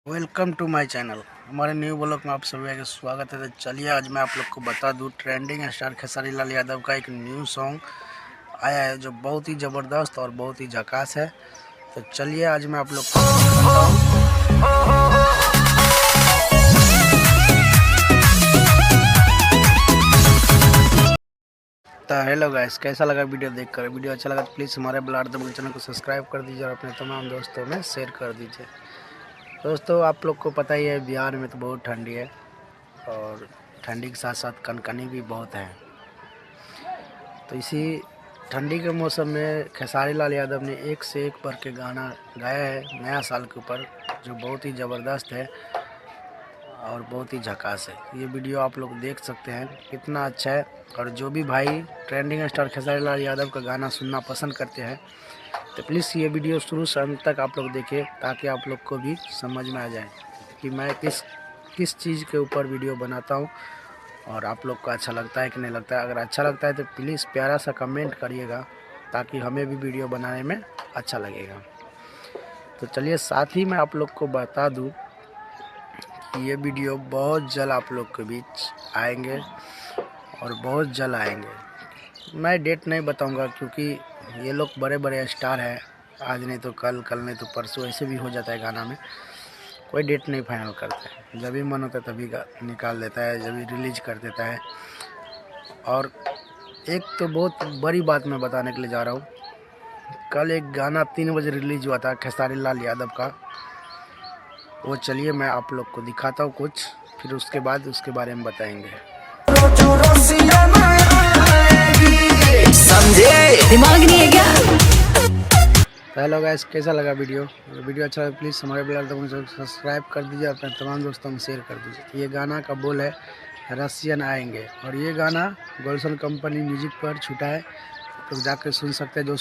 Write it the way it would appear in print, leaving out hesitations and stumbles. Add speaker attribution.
Speaker 1: Welcome to my channel. हमारे new blog में आप सभी का स्वागत है। तो चलिए आज मैं आप लोग को बता दूं, ट्रेंडिंग स्टार खेसारी लाल यादव का एक न्यू सॉन्ग आया है जो बहुत ही ज़बरदस्त और बहुत ही झकास है। तो चलिए आज मैं आप लोग को तो हेलो गाइस, कैसा लगा वीडियो देखकर? वीडियो अच्छा लगा तो प्लीज़ हमारे ब्लाड द चैनल को सब्सक्राइब कर दीजिए और अपने तमाम दोस्तों में शेयर कर दीजिए। दोस्तों, आप लोग को पता ही है बिहार में तो बहुत ठंडी है और ठंडी के साथ साथ कनकनी भी बहुत है। तो इसी ठंडी के मौसम में खेसारी लाल यादव ने एक से एक बढ़ के गाना गाया है नया साल के ऊपर, जो बहुत ही ज़बरदस्त है और बहुत ही झकास है। ये वीडियो आप लोग देख सकते हैं कितना अच्छा है। और जो भी भाई ट्रेंडिंग स्टार खेसारी लाल यादव का गाना सुनना पसंद करते हैं तो प्लीज़ ये वीडियो शुरू से अंत तक आप लोग देखें, ताकि आप लोग को भी समझ में आ जाए कि मैं किस चीज़ के ऊपर वीडियो बनाता हूँ और आप लोग को अच्छा लगता है कि नहीं लगता है। अगर अच्छा लगता है तो प्लीज़ प्यारा सा कमेंट करिएगा, ताकि हमें भी वीडियो बनाने में अच्छा लगेगा। तो चलिए, साथ ही मैं आप लोग को बता दूं कि ये वीडियो बहुत जल्द आप लोग के बीच आएंगे और बहुत जल्द आएंगे। मैं डेट नहीं बताऊंगा क्योंकि ये लोग बड़े बड़े स्टार हैं, आज नहीं तो कल, कल नहीं तो परसों, ऐसे भी हो जाता है गाना में। कोई डेट नहीं फाइनल करता है, जब भी मन होता है तभी निकाल देता है, जब भी रिलीज कर देता है। और एक तो बहुत बड़ी बात मैं बताने के लिए जा रहा हूँ। कल एक गाना 3 बजे रिलीज हुआ था खेसारी लाल यादव का, वो चलिए मैं आप लोग को दिखाता हूँ कुछ, फिर उसके बाद उसके बारे में बताएंगे।
Speaker 2: समझे दिमाग नहीं है क्या?
Speaker 1: हेलो गाइस, कैसा लगा वीडियो अच्छा लगा प्लीज़ हमारे ब्लॉग को सब्सक्राइब कर दीजिए और अपने तमाम दोस्तों में शेयर कर दीजिए। ये गाना का बोल है रसियन आएंगे और ये गाना गुलशन कंपनी म्यूजिक पर छूटा है, तो जाकर सुन सकते हैं। जो